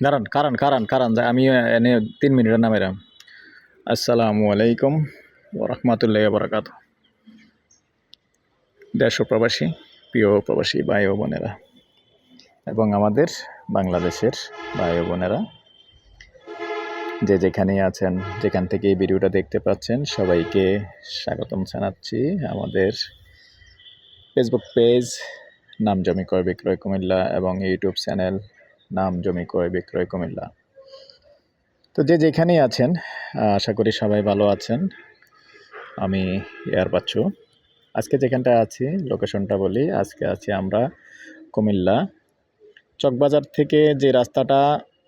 দাঁড়ান, কারণ কারণ কারণ আমি এনে 3 মিনিটের নামেরাম। আসসালামু আলাইকুম ওরহমতুল্লাহ বরকাত। দেশ ও প্রবাসী, প্রিয় প্রবাসী ভাই ও বোনেরা এবং আমাদের বাংলাদেশের ভাই ও বোনেরা যে যেখানেই আছেন, যেখান থেকে এই ভিডিওটা দেখতে পাচ্ছেন, সবাইকে স্বাগতম জানাচ্ছি আমাদের ফেসবুক পেজ নাম জমি ক্রয় বিক্রয় কুমিল্লা এবং ইউটিউব চ্যানেল নাম জমি ক্রয় বিক্রয় কুমিল্লা। তো যে যেখানেই আছেন, আশা করি সবাই ভালো আছেন। আমি এয়ার বাচ্চু। আজকে যেখানটা আছি, লোকেশনটা বলি। আজকে আছি আমরা কুমিল্লা চকবাজার থেকে যে রাস্তাটা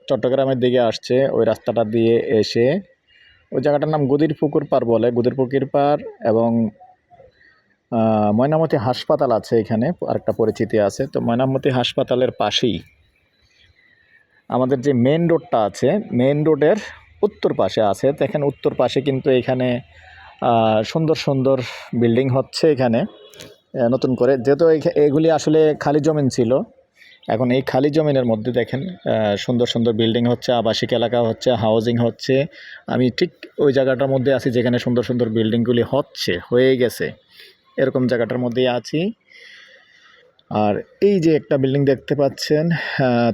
চট্টগ্রামের দিকে আসছে, ওই রাস্তাটা দিয়ে এসে ওই জায়গাটার নাম গুদির পুকুর পাড় বলে। গুদির পুকুর পাড় এবং ময়নামতি হাসপাতাল আছে এখানে, আরেকটা পরিচিতি আছে। তো ময়নামতি হাসপাতালের পাশেই আমাদের যে মেন রোডটা আছে, মেন রোডের উত্তর পাশে আছে। তো এখানে উত্তর পাশে কিন্তু এখানে সুন্দর সুন্দর বিল্ডিং হচ্ছে এখানে নতুন করে। যেহেতু এগুলি আসলে খালি জমিন ছিল, এখন এই খালি জমিনের মধ্যে দেখেন সুন্দর সুন্দর বিল্ডিং হচ্ছে, আবাসিক এলাকা হচ্ছে, হাউজিং হচ্ছে। আমি ঠিক ওই জায়গাটার মধ্যে আছি যেখানে সুন্দর সুন্দর বিল্ডিংগুলি হয়ে গেছে, এরকম জায়গাটার মধ্যেই আছি। আর এই যে একটা বিল্ডিং দেখতে পাচ্ছেন,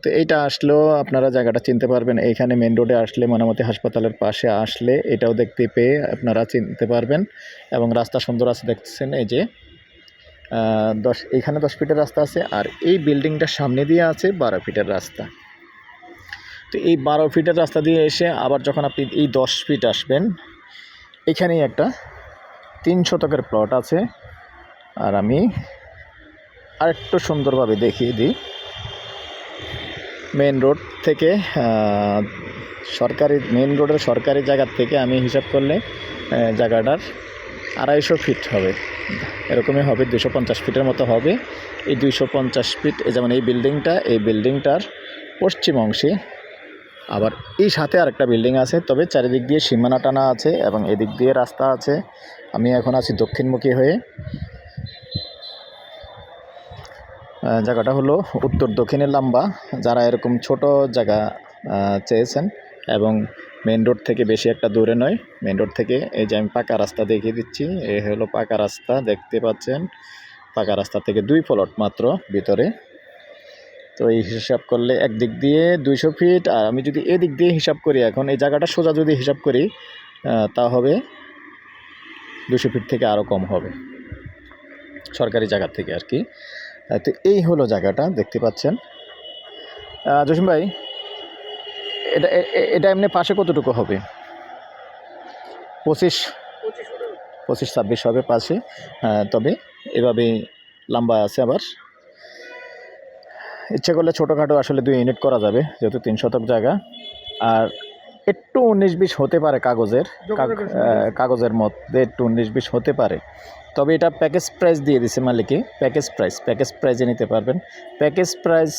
তো এইটা আসলেও আপনারা জায়গাটা চিনতে পারবেন। এইখানে মেন রোডে আসলে, ময়নামতি হাসপাতালের পাশে আসলে এটাও দেখতে পেয়ে আপনারা চিনতে পারবেন। এবং রাস্তা সুন্দর আছে দেখছেন, এই যে এইখানে 10 ফিটের রাস্তা আছে, আর এই বিল্ডিংটার সামনে দিয়ে আছে 12 ফিটের রাস্তা। তো এই 12 ফিটের রাস্তা দিয়ে এসে আবার যখন আপনি এই 10 ফিট আসবেন, এখানেই একটা 3 শতকের প্লট আছে। আর আমি আরেকটু সুন্দরভাবে দেখিয়ে দিই। মেন রোড থেকে মেন রোডের সরকারি জায়গার থেকে আমি হিসাব করলে জায়গাটার 250 ফিট হবে, এরকমই হবে, 250 ফিটের মতো হবে। এই 250 ফিট, যেমন এই বিল্ডিংটার পশ্চিম অংশে আবার এই সাথে আরেকটা বিল্ডিং আছে, তবে চারিদিক দিয়ে সীমানা টানা আছে এবং এদিক দিয়ে রাস্তা আছে। আমি এখন আছি দক্ষিণমুখী হয়ে। জায়গাটা হলো উত্তর দক্ষিণের লম্বা। যারা এরকম ছোট জায়গা চেয়েছেন এবং মেন রোড থেকে বেশি একটা দূরে নয়, মেন রোড থেকে এই যে আমি পাকা রাস্তা দেখিয়ে দিচ্ছি, এই হলো পাকা রাস্তা, দেখতে পাচ্ছেন। পাকা রাস্তা থেকে 2 প্লট মাত্র ভিতরে। তো এই হিসাব করলে একদিক দিয়ে 200 ফিট, আর আমি যদি এদিক দিয়ে হিসাব করি, এখন এই জায়গাটা সোজা যদি হিসাব করি, তা হবে 200 ফিট থেকে আরও কম হবে, সরকারি জায়গা থেকে আর কি। তো এই হলো জায়গাটা, দেখতে পাচ্ছেন। জসিম ভাই, এটা এমনি পাশে কতটুকু হবে? 25-26 হবে পাশে। তবে এভাবে লম্বা আছে। আবার ইচ্ছে করলে ছোটোখাটো আসলে 2 ইউনিট করা যাবে, যেহেতু 3 শতক জায়গা। আর একটু 19-20 হতে পারে, কাগজের মধ্যে একটু 19-20 হতে পারে। তবে এটা প্যাকেজ প্রাইস দিয়ে দিছে মালিকে, প্যাকেজ প্রাইজে নিতে পারবেন। প্যাকেজ প্রাইস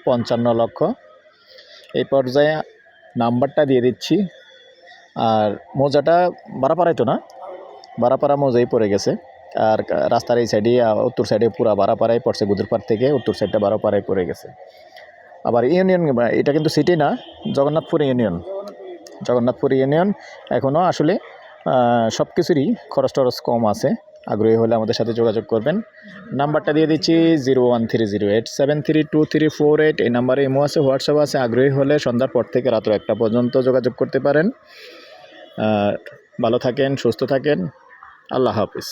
55 লক্ষ। এই পর্যায়ে নাম্বারটা দিয়ে দিচ্ছি। আর মোজাটা বারাপাড়ায় তো না, বারাপাড়া মোজাই পড়ে গেছে। আর রাস্তার এই সাইডে, উত্তর সাইডে পুরা বারাপাড়ায় পড়ছে, গুদুরপাড় থেকে উত্তর সাইডটা বারাপাড়ায় পড়ে গেছে। আবার ইউনিয়ন, এটা কিন্তু সিটি না, জগন্নাথপুর ইউনিয়ন। এখনও আসলে সব কিছুরই খরচ টরচ কম আছে। আগ্রহী হলে আমাদের সাথে যোগাযোগ করবেন। নাম্বারটা দিয়ে দিচ্ছি 01308732348। এই নাম্বারে ইমো আছে, হোয়াটসঅ্যাপ আছে। আগ্রহী হলে সন্ধ্যার পর থেকে রাত 1টা পর্যন্ত যোগাযোগ করতে পারেন। ভালো থাকেন, সুস্থ থাকেন। আল্লাহ হাফিজ।